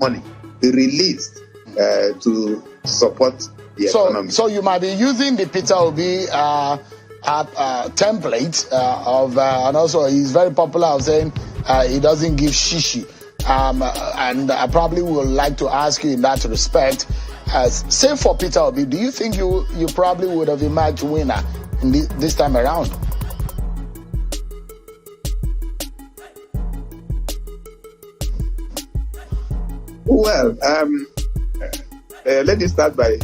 money be released to support the economy. So you might be using the Peter Obi template and also he's very popular of saying he doesn't give shishi. And I probably would like to ask you in that respect, say for Peter Obi, do you think you probably would have emerged winner in this time around? Well, let me start by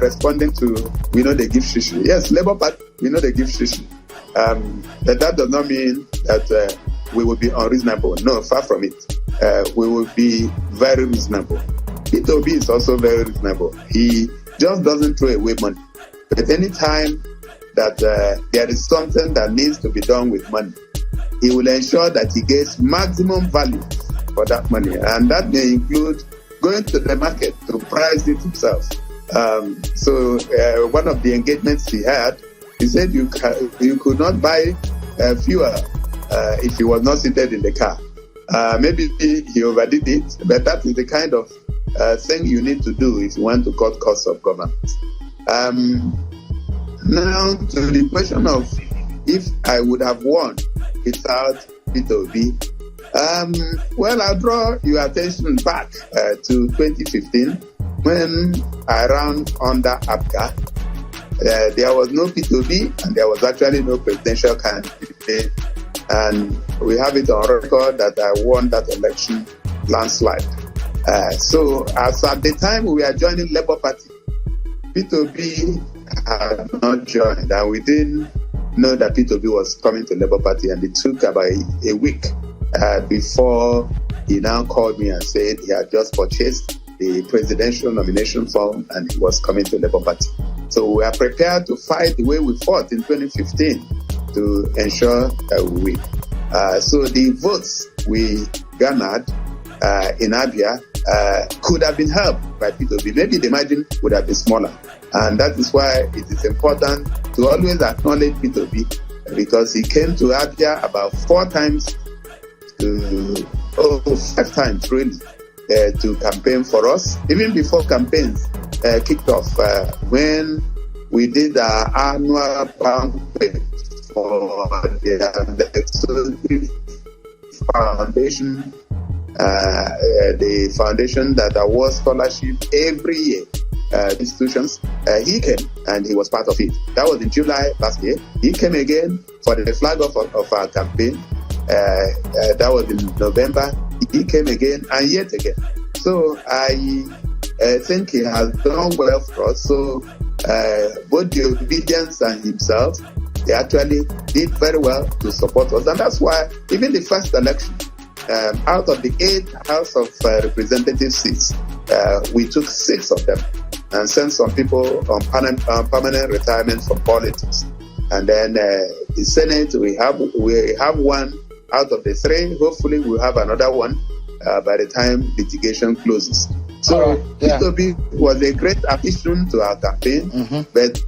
responding to, we know they give shishi. Yes, Labour Party, we know they give shishi. But that does not mean that we will be unreasonable. No, far from it. We will be very reasonable. Peter Obi is also very reasonable. He just doesn't throw away money. But any time that there is something that needs to be done with money, he will ensure that he gets maximum value for that money. And that may include going to the market to price it himself. So one of the engagements he had, he said you could not buy fuel if he was not seated in the car. Maybe he overdid it, but that is the kind of thing you need to do if you want to cut costs of government. Now to the question of if I would have won without Peter Obi, well, I'll draw your attention back to 2015 when I ran under Abia. There was no Peter Obi and there was actually no presidential candidate. And we have it on record that I won that election landslide. So as at the time we were joining Labour Party, Peter Obi had not joined, and we didn't know that Peter Obi was coming to Labour Party, and it took about a week before he now called me and said he had just purchased the presidential nomination form and he was coming to Labour Party. So we are prepared to fight the way we fought in 2015 to ensure that we win. So the votes we garnered in Abia could have been helped by Peter Obi. Maybe the margin would have been smaller. And that is why it is important to always acknowledge Peter Obi, because he came to Abia about 5 times really, to campaign for us. Even before campaigns kicked off, when we did our annual banquet for the exclusive foundation, the foundation that awards scholarship every year, institutions, he came and he was part of it. That was in July last year. He came again for the flag off of our campaign. That was in November. He came again and yet again. So I think he has done well for us. So both the Obedience and himself, they actually did very well to support us. And that's why even the first election, out of the 8 House of Representative seats, we took 6 of them and sent some people on permanent retirement from politics. And then the Senate, we have 1 out of the 3. Hopefully we'll have another one by the time litigation closes. So Peter Obi was a great addition to our campaign, but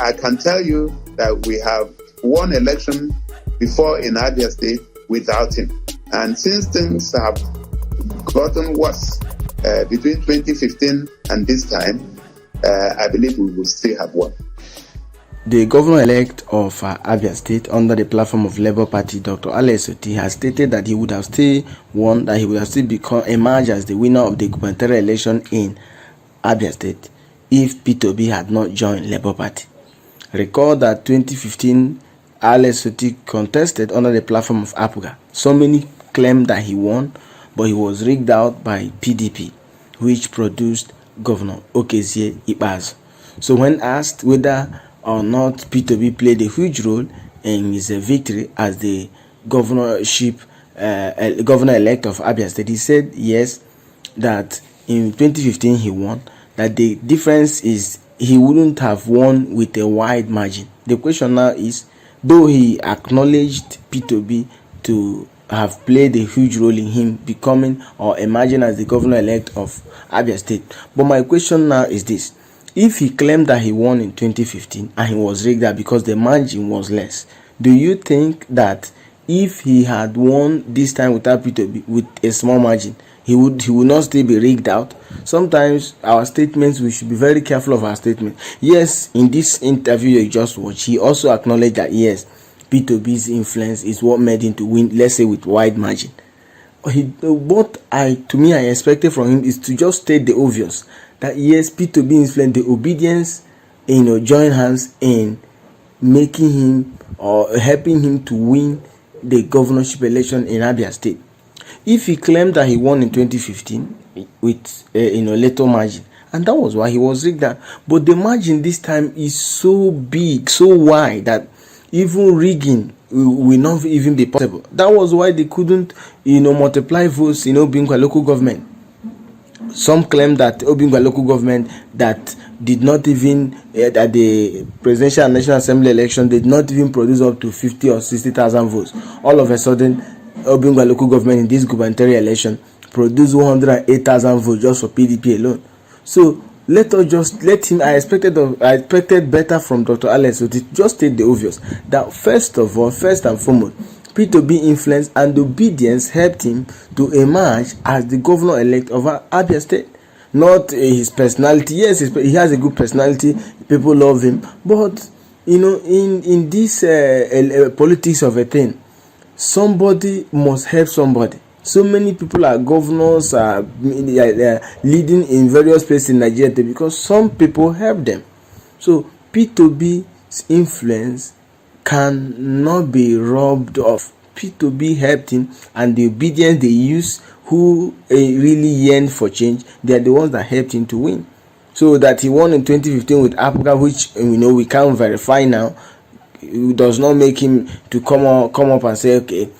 I can tell you that we have won election before in Abia State without him. And since things have gotten worse between 2015 and this time, I believe we will still have won. The governor-elect of Abia State, under the platform of Labour Party, Dr. Otti, has stated that he would have still won, that he would have still emerged as the winner of the gubernatorial election in Abia State if Peter Obi had not joined Labour Party. Recall that 2015, Otti contested under the platform of APGA. So many claimed that he won, but he was rigged out by PDP, which produced Governor Okezie Ikpeazu. So when asked whether or not Peter Obi played a huge role in his victory as the governor-elect of Abia State, he said yes, that in 2015 he won, that the difference is he wouldn't have won with a wide margin. The question now is, though he acknowledged Peter Obi to have played a huge role in him becoming or emerging as the governor-elect of Abia State, but my question now is this: if he claimed that he won in 2015 and he was rigged out because the margin was less, do you think that if he had won this time without Peter Obi with a small margin, he would not still be rigged out. Sometimes our statements, we should be very careful of our statements. Yes, in this interview you just watched, he also acknowledged that yes, Peter Obi's influence is what made him to win, let's say with wide margin. What I expected from him is to just state the obvious, that yes, Peter Obi influenced the obedience, join hands in making him or helping him to win the governorship election in Abia State. If he claimed that he won in 2015 with little margin, and that was why he was rigged out, but the margin this time is so big, so wide, that even rigging will not even be possible. That was why they couldn't multiply votes in Obingwa local government. Some claim that Obingwa local government that did not even at the presidential and national assembly election did not even produce up to 50 or 60,000 votes. All of a sudden, Obingwa local government in this gubernatorial election produced 108,000 votes just for PDP alone. So let him. I expected better from Dr. Ellluu P. Just state the obvious, that first and foremost, Peter Obi influence and obedience helped him to emerge as the governor-elect of Abia State. Not his personality. Yes, he has a good personality. People love him. But in this politics of a thing, somebody must help somebody. So many people are governors, are leading in various places in Nigeria because some people help them. So Peter Obi's influence cannot be robbed off. Peter Obi helped him, and the obedience they use, who really yearned for change, they are the ones that helped him to win. So that he won in 2015 with Africa, which we can't verify now, it does not make him to come up and say, okay,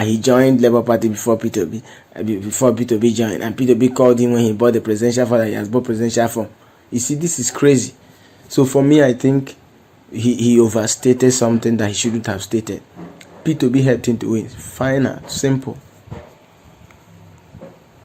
he joined Labour Party before Peter Obi joined, and Peter Obi called him when he bought the presidential form that he has bought presidential form. You see, this is crazy. So for me, I think he overstated something that he shouldn't have stated. Peter Obi helped him to win. Final, simple.